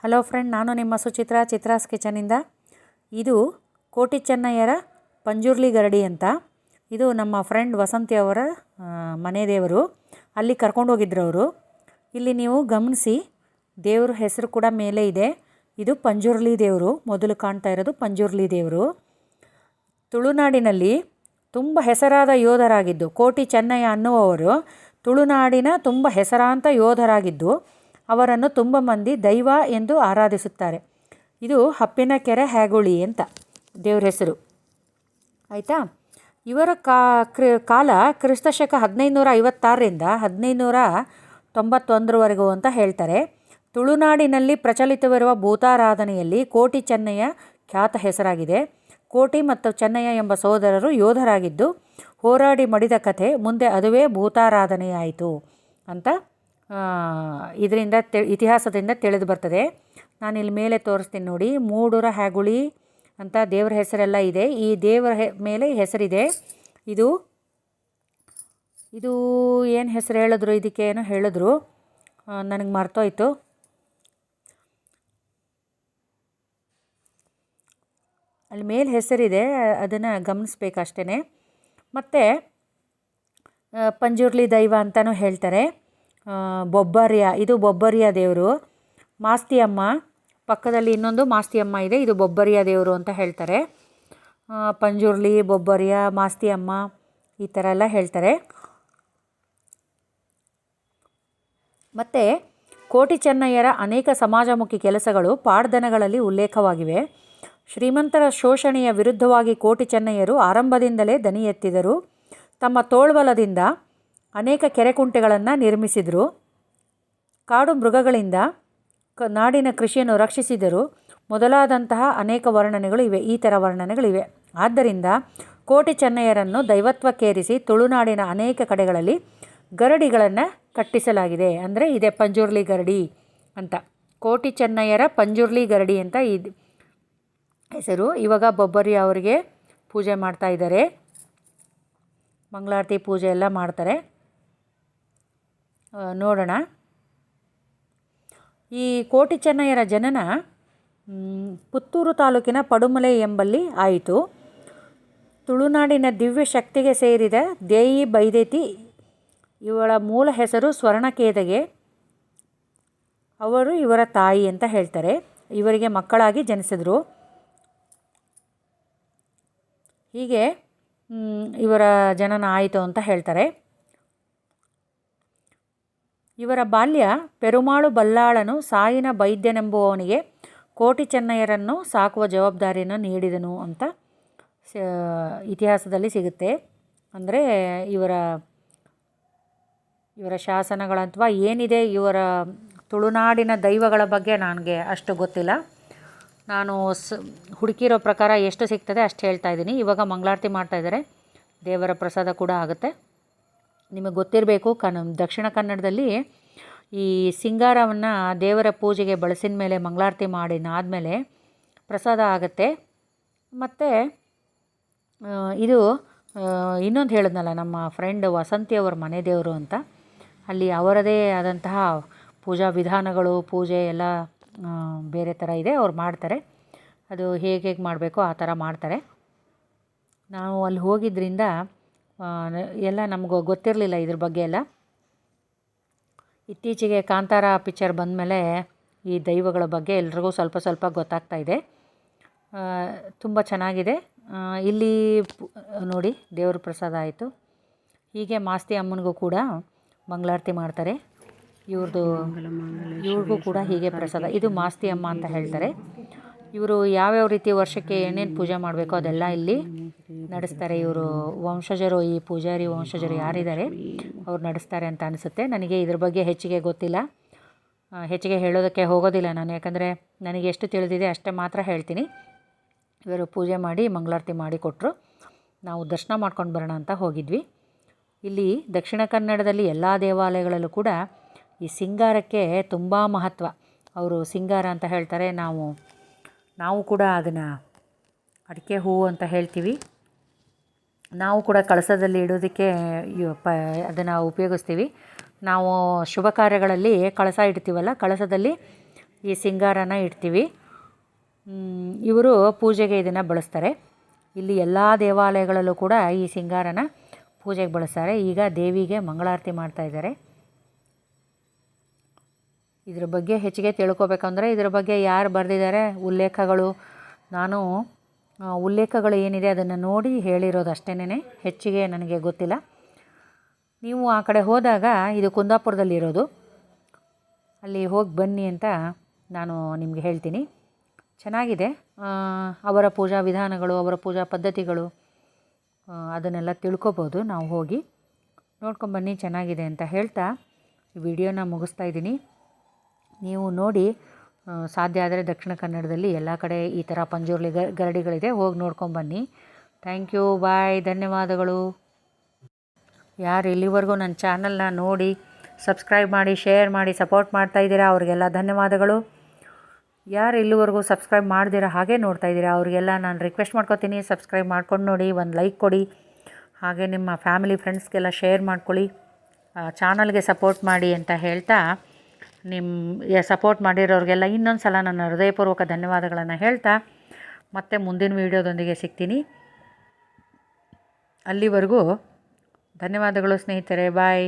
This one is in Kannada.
ಹಲೋ ಫ್ರೆಂಡ್, ನಾನು ನಿಮ್ಮ ಚಿತ್ರಾಸ್ ಕಿಚನಿಂದ. ಇದು ಕೋಟಿ ಚೆನ್ನಯ್ಯರ ಪಂಜುರ್ಲಿ ಗರಡಿ ಅಂತ. ಇದು ನಮ್ಮ ಫ್ರೆಂಡ್ ವಸಂತಿ ಅವರ ಮನೆ ದೇವರು. ಅಲ್ಲಿ ಕರ್ಕೊಂಡೋಗಿದ್ರು ಅವರು. ಇಲ್ಲಿ ನೀವು ಗಮನಿಸಿ, ದೇವ್ರ ಹೆಸರು ಕೂಡ ಮೇಲೆ ಇದೆ. ಇದು ಪಂಜುರ್ಲಿ ದೇವರು. ಮೊದಲು ಕಾಣ್ತಾ ಇರೋದು ಪಂಜುರ್ಲಿ ದೇವರು. ತುಳುನಾಡಿನಲ್ಲಿ ತುಂಬ ಹೆಸರಾದ ಯೋಧರಾಗಿದ್ದು, ಕೋಟಿ ಚೆನ್ನಯ್ಯ ಅನ್ನುವವರು ತುಳುನಾಡಿನ ತುಂಬ ಹೆಸರಾಂತ ಯೋಧರಾಗಿದ್ದು, ಅವರನ್ನು ತುಂಬ ಮಂದಿ ದೈವ ಎಂದು ಆರಾಧಿಸುತ್ತಾರೆ. ಇದು ಹಪ್ಪಿನಕೆರೆ ಹ್ಯಾಗುಳಿ ಅಂತ ದೇವ್ರ ಹೆಸರು, ಆಯಿತಾ. ಇವರ ಕಾಲ ಕ್ರಿಸ್ತಶಕ 1556ರಿಂದ 1591ವರೆಗೂ ಅಂತ ಹೇಳ್ತಾರೆ. ತುಳುನಾಡಿನಲ್ಲಿ ಪ್ರಚಲಿತವಿರುವ ಭೂತಾರಾಧನೆಯಲ್ಲಿ ಕೋಟಿ ಚೆನ್ನಯ್ಯ ಖ್ಯಾತ ಹೆಸರಾಗಿದೆ. ಕೋಟಿ ಮತ್ತು ಚೆನ್ನಯ್ಯ ಎಂಬ ಸೋದರರು ಯೋಧರಾಗಿದ್ದು, ಹೋರಾಡಿ ಮಡಿದ ಕಥೆ ಮುಂದೆ ಅದುವೇ ಭೂತಾರಾಧನೆಯಾಯಿತು ಅಂತ ಇದರಿಂದ ಇತಿಹಾಸದಿಂದ ತಿಳಿದು ಬರ್ತದೆ. ನಾನಿಲ್ಲಿ ಮೇಲೆ ತೋರಿಸ್ತೀನಿ ನೋಡಿ. ಮೂಡೂರ ಹ್ಯಾಗುಳಿ ಅಂತ ದೇವರ ಹೆಸರೆಲ್ಲ ಇದೆ. ಈ ದೇವರ ಮೇಲೆ ಹೆಸರಿದೆ. ಇದು ಏನು ಹೆಸರು ಹೇಳಿದ್ರು, ಇದಕ್ಕೆ ಏನೋ ಹೇಳಿದ್ರು, ನನಗೆ ಮರ್ತೋಯ್ತು. ಅಲ್ಲಿ ಮೇಲೆ ಹೆಸರಿದೆ, ಅದನ್ನು ಗಮನಿಸ್ಬೇಕಷ್ಟೇ. ಮತ್ತು ಪಂಜುರ್ಲಿ ದೈವ ಅಂತಲೂ ಹೇಳ್ತಾರೆ. ಬೊಬ್ಬರ್ಯ, ಇದು ಬೊಬ್ಬರ್ಯ ದೇವರು. ಮಾಸ್ತಿಯಮ್ಮ ಪಕ್ಕದಲ್ಲಿ ಇನ್ನೊಂದು ಮಾಸ್ತಿಯಮ್ಮ ಇದೆ, ಇದು ಬೊಬ್ಬರ್ಯ ದೇವರು ಅಂತ ಹೇಳ್ತಾರೆ. ಪಂಜುರ್ಲಿ, ಬೊಬ್ಬರ್ಯ, ಮಾಸ್ತಿಯಮ್ಮ ಈ ಥರ ಎಲ್ಲ ಹೇಳ್ತಾರೆ. ಮತ್ತು ಕೋಟಿ ಚೆನ್ನಯ್ಯರ ಅನೇಕ ಸಮಾಜಮುಖಿ ಕೆಲಸಗಳು ಪಾಡ್ದನಗಳಲ್ಲಿ ಉಲ್ಲೇಖವಾಗಿವೆ. ಶ್ರೀಮಂತರ ಶೋಷಣೆಯ ವಿರುದ್ಧವಾಗಿ ಕೋಟಿ ಚೆನ್ನಯ್ಯರು ಆರಂಭದಿಂದಲೇ ದನಿ ಎತ್ತಿದರು. ತಮ್ಮ ತೋಳ್ಬಲದಿಂದ ಅನೇಕ ಕೆರೆಕುಂಟೆಗಳನ್ನು ನಿರ್ಮಿಸಿದರು. ಕಾಡು ಮೃಗಗಳಿಂದ ನಾಡಿನ ಕೃಷಿಯನ್ನು ರಕ್ಷಿಸಿದರು ಮೊದಲಾದಂತಹ ಅನೇಕ ವರ್ಣನೆಗಳು ಇವೆ. ಈ ಥರ ವರ್ಣನೆಗಳಿವೆ. ಆದ್ದರಿಂದ ಕೋಟಿ ಚೆನ್ನಯ್ಯರನ್ನು ದೈವತ್ವಕ್ಕೇರಿಸಿ ತುಳುನಾಡಿನ ಅನೇಕ ಕಡೆಗಳಲ್ಲಿ ಗರಡಿಗಳನ್ನು ಕಟ್ಟಿಸಲಾಗಿದೆ. ಅಂದರೆ ಇದೆ ಪಂಜುರ್ಲಿ ಗರಡಿ ಅಂತ. ಕೋಟಿ ಚೆನ್ನಯ್ಯರ ಪಂಜುರ್ಲಿ ಗರಡಿ ಅಂತ ಹೆಸರು. ಇವಾಗ ಬೊಬ್ಬರ್ಯ ಅವರಿಗೆ ಪೂಜೆ ಮಾಡ್ತಾ ಇದ್ದಾರೆ, ಮಂಗಳಾರತಿ ಪೂಜೆ ಎಲ್ಲ ಮಾಡ್ತಾರೆ. ನೋಡೋಣ. ಈ ಕೋಟಿ ಚೆನ್ನಯ್ಯರ ಜನನ ಪುತ್ತೂರು ತಾಲೂಕಿನ ಪಡುಮಲೆ ಎಂಬಲ್ಲಿ ಆಯಿತು. ತುಳುನಾಡಿನ ದಿವ್ಯ ಶಕ್ತಿಗೆ ಸೇರಿದ ದೇಯಿ ಬೈದೇತಿ ಇವಳ ಮೂಲ ಹೆಸರು ಸ್ವರ್ಣಕೇದಗೆ. ಅವರು ಇವರ ತಾಯಿ ಅಂತ ಹೇಳ್ತಾರೆ. ಇವರಿಗೆ ಮಕ್ಕಳಾಗಿ ಜನಿಸಿದರು. ಹೀಗೆ ಇವರ ಜನನ ಆಯಿತು ಅಂತ ಹೇಳ್ತಾರೆ. ಇವರ ಬಾಲ್ಯ ಪೆರುಮಾಳು ಬಲ್ಲಾಳನು ಸಾಯಿನ ಬೈದ್ಯನೆಂಬುವವನಿಗೆ ಕೋಟಿ ಚೆನ್ನಯ್ಯರನ್ನು ಸಾಕುವ ಜವಾಬ್ದಾರಿಯನ್ನು ನೀಡಿದನು ಅಂತ ಇತಿಹಾಸದಲ್ಲಿ ಸಿಗುತ್ತೆ. ಅಂದರೆ ಇವರ ಶಾಸನಗಳಂತವಾ ಏನಿದೆ, ಇವರ ತುಳುನಾಡಿನ ದೈವಗಳ ಬಗ್ಗೆ ನನಗೆ ಅಷ್ಟು ಗೊತ್ತಿಲ್ಲ. ನಾನು ಹುಡುಕಿರೋ ಪ್ರಕಾರ ಎಷ್ಟು ಸಿಗ್ತದೆ ಅಷ್ಟು ಹೇಳ್ತಾ ಇದ್ದೀನಿ. ಇವಾಗ ಮಂಗಳಾರತಿ ಮಾಡ್ತಾಯಿದ್ದಾರೆ, ದೇವರ ಪ್ರಸಾದ ಕೂಡ ಆಗುತ್ತೆ. ನಿಮಗೆ ಗೊತ್ತಿರಬೇಕು, ದಕ್ಷಿಣ ಕನ್ನಡದಲ್ಲಿ ಈ ಸಿಂಗಾರವನ್ನು ದೇವರ ಪೂಜೆಗೆ ಬಳಸಿದ ಮೇಲೆ ಮಂಗಳಾರತಿ ಆದಮೇಲೆ ಪ್ರಸಾದ ಆಗುತ್ತೆ. ಮತ್ತು ಇದು ಇನ್ನೊಂದು ಹೇಳಿದ್ನಲ್ಲ, ನಮ್ಮ ಫ್ರೆಂಡ್ ವಸಂತಿಯವರ ಮನೆ ದೇವರು ಅಂತ. ಅಲ್ಲಿ ಅವರದೇ ಆದಂತಹ ಪೂಜಾ ವಿಧಾನಗಳು, ಪೂಜೆ ಎಲ್ಲ ಬೇರೆ ಥರ ಇದೆ. ಅವ್ರು ಮಾಡ್ತಾರೆ. ಅದು ಹೇಗೆ ಮಾಡಬೇಕೋ ಆ ಥರ ಮಾಡ್ತಾರೆ. ನಾವು ಅಲ್ಲಿ ಹೋಗಿದ್ದರಿಂದ ಎಲ್ಲ ನಮಗೂ ಗೊತ್ತಿರಲಿಲ್ಲ ಇದ್ರ ಬಗ್ಗೆ ಎಲ್ಲ. ಇತ್ತೀಚೆಗೆ ಕಾಂತಾರ ಪಿಕ್ಚರ್ ಬಂದಮೇಲೆ ಈ ದೈವಗಳ ಬಗ್ಗೆ ಎಲ್ರಿಗೂ ಸ್ವಲ್ಪ ಸ್ವಲ್ಪ ಗೊತ್ತಾಗ್ತಾ ಇದೆ. ತುಂಬ ಚೆನ್ನಾಗಿದೆ. ಇಲ್ಲಿ ನೋಡಿ, ದೇವ್ರ ಪ್ರಸಾದ ಆಯಿತು. ಹೀಗೆ ಮಾಸ್ತಿ ಅಮ್ಮನಿಗೂ ಕೂಡ ಮಂಗಳಾರತಿ ಮಾಡ್ತಾರೆ. ಇವ್ರಿಗೂ ಕೂಡ ಹೀಗೆ ಪ್ರಸಾದ. ಇದು ಮಾಸ್ತಿ ಅಮ್ಮ ಅಂತ ಹೇಳ್ತಾರೆ. ಇವರು ಯಾವ್ಯಾವ ರೀತಿ ವರ್ಷಕ್ಕೆ ಏನೇನು ಪೂಜೆ ಮಾಡಬೇಕೋ ಅದೆಲ್ಲ ಇಲ್ಲಿ ನಡೆಸ್ತಾರೆ. ಇವರು ವಂಶಜರು, ಈ ಪೂಜಾರಿ ವಂಶಜರು ಯಾರಿದ್ದಾರೆ ಅವ್ರು ನಡೆಸ್ತಾರೆ ಅಂತ ಅನಿಸುತ್ತೆ. ನನಗೆ ಇದ್ರ ಬಗ್ಗೆ ಹೆಚ್ಚಿಗೆ ಗೊತ್ತಿಲ್ಲ, ಹೆಚ್ಚಿಗೆ ಹೇಳೋದಕ್ಕೆ ಹೋಗೋದಿಲ್ಲ ನಾನು. ಯಾಕಂದರೆ ನನಗೆ ಎಷ್ಟು ತಿಳಿದಿದೆ ಅಷ್ಟೇ ಮಾತ್ರ ಹೇಳ್ತೀನಿ. ಇವರು ಪೂಜೆ ಮಾಡಿ ಮಂಗಳಾರತಿ ಮಾಡಿ ಕೊಟ್ಟರು. ನಾವು ದರ್ಶನ ಮಾಡ್ಕೊಂಡು ಬರೋಣ ಅಂತ ಹೋಗಿದ್ವಿ. ಇಲ್ಲಿ ದಕ್ಷಿಣ ಕನ್ನಡದಲ್ಲಿ ಎಲ್ಲ ದೇವಾಲಯಗಳಲ್ಲೂ ಕೂಡ ಈ ಸಿಂಗಾರಕ್ಕೆ ತುಂಬ ಮಹತ್ವ. ಅವರು ಸಿಂಗಾರ ಅಂತ ಹೇಳ್ತಾರೆ. ನಾವು ಕೂಡ ಅದನ್ನು ಅಡಿಕೆ ಹೂವು ಅಂತ ಹೇಳ್ತೀವಿ. ನಾವು ಕೂಡ ಕಳಸದಲ್ಲಿ ಇಡೋದಕ್ಕೆ ಅದನ್ನು ಉಪಯೋಗಿಸ್ತೀವಿ. ನಾವು ಶುಭ ಕಾರ್ಯಗಳಲ್ಲಿ ಕಳಸ ಇಡ್ತೀವಲ್ಲ, ಕಳಸದಲ್ಲಿ ಈ ಸಿಂಗಾರನ ಇಡ್ತೀವಿ. ಇವರು ಪೂಜೆಗೆ ಇದನ್ನು ಬಳಸ್ತಾರೆ. ಇಲ್ಲಿ ಎಲ್ಲ ದೇವಾಲಯಗಳಲ್ಲೂ ಕೂಡ ಈ ಸಿಂಗಾರನ ಪೂಜೆಗೆ ಬಳಸ್ತಾರೆ. ಈಗ ದೇವಿಗೆ ಮಂಗಳಾರತಿ ಮಾಡ್ತಾಯಿದ್ದಾರೆ. ಇದ್ರ ಬಗ್ಗೆ ಹೆಚ್ಚಿಗೆ ತಿಳ್ಕೊಬೇಕಂದ್ರೆ ಇದ್ರ ಬಗ್ಗೆ ಯಾರು ಬರೆದಿದ್ದಾರೆ ಉಲ್ಲೇಖಗಳು, ನಾನು ಉಲ್ಲೇಖಗಳು ಏನಿದೆ ಅದನ್ನು ನೋಡಿ ಹೇಳಿರೋದು ಅಷ್ಟೇನೆ, ಹೆಚ್ಚಿಗೆ ನನಗೆ ಗೊತ್ತಿಲ್ಲ. ನೀವು ಆ ಕಡೆ ಹೋದಾಗ ಇದು ಕುಂದಾಪುರದಲ್ಲಿರೋದು, ಅಲ್ಲಿ ಹೋಗಿ ಬನ್ನಿ ಅಂತ ನಾನು ನಿಮಗೆ ಹೇಳ್ತೀನಿ. ಚೆನ್ನಾಗಿದೆ. ಅವರ ಪೂಜಾ ವಿಧಾನಗಳು, ಅವರ ಪೂಜಾ ಪದ್ಧತಿಗಳು ಅದನ್ನೆಲ್ಲ ತಿಳ್ಕೊಬೋದು. ನಾವು ಹೋಗಿ ನೋಡ್ಕೊಂಬನ್ನಿ, ಚೆನ್ನಾಗಿದೆ ಅಂತ ಹೇಳ್ತಾ ಈ ವಿಡಿಯೋನ ಮುಗಿಸ್ತಾ ಇದ್ದೀನಿ. ನೀವು ನೋಡಿ, ಸಾಧ್ಯ ಆದರೆ ದಕ್ಷಿಣ ಕನ್ನಡದಲ್ಲಿ ಎಲ್ಲ ಕಡೆ ಈ ಥರ ಪಂಜುರ್ಲಿ ಗರಡಿಗಳಿದೆ, ಹೋಗಿ ನೋಡ್ಕೊಂಬನ್ನಿ. ಥ್ಯಾಂಕ್ ಯು, ಬಾಯ್, ಧನ್ಯವಾದಗಳು. ಯಾರು ಇಲ್ಲಿವರೆಗೂ ನನ್ನ ಚಾನಲ್ನ ನೋಡಿ ಸಬ್ಸ್ಕ್ರೈಬ್ ಮಾಡಿ, ಶೇರ್ ಮಾಡಿ, ಸಪೋರ್ಟ್ ಮಾಡ್ತಾಯಿದ್ದೀರಾ ಅವ್ರಿಗೆಲ್ಲ ಧನ್ಯವಾದಗಳು. ಯಾರು ಇಲ್ಲಿವರೆಗೂ ಸಬ್ಸ್ಕ್ರೈಬ್ ಮಾಡ್ದಿರಾ ಹಾಗೆ ನೋಡ್ತಾಯಿದ್ದೀರಾ ಅವ್ರಿಗೆಲ್ಲ ನಾನು ರಿಕ್ವೆಸ್ಟ್ ಮಾಡ್ಕೊತೀನಿ, ಸಬ್ಸ್ಕ್ರೈಬ್ ಮಾಡ್ಕೊಂಡು ನೋಡಿ, ಒಂದು ಲೈಕ್ ಕೊಡಿ, ಹಾಗೆ ನಿಮ್ಮ ಫ್ಯಾಮಿಲಿ ಫ್ರೆಂಡ್ಸ್ಗೆಲ್ಲ ಶೇರ್ ಮಾಡ್ಕೊಳ್ಳಿ, ಚಾನಲ್ಗೆ ಸಪೋರ್ಟ್ ಮಾಡಿ ಅಂತ ಹೇಳ್ತಾ, ನಿಮ್ಮ ಸಪೋರ್ಟ್ ಮಾಡಿರೋರಿಗೆಲ್ಲ ಇನ್ನೊಂದು ಸಲ ನನ್ನ ಹೃದಯಪೂರ್ವಕ ಧನ್ಯವಾದಗಳನ್ನು ಹೇಳ್ತಾ ಮತ್ತೆ ಮುಂದಿನ ವೀಡಿಯೋದೊಂದಿಗೆ ಸಿಗ್ತೀನಿ. ಅಲ್ಲಿವರೆಗೂ ಧನ್ಯವಾದಗಳು ಸ್ನೇಹಿತರೆ, ಬಾಯ್.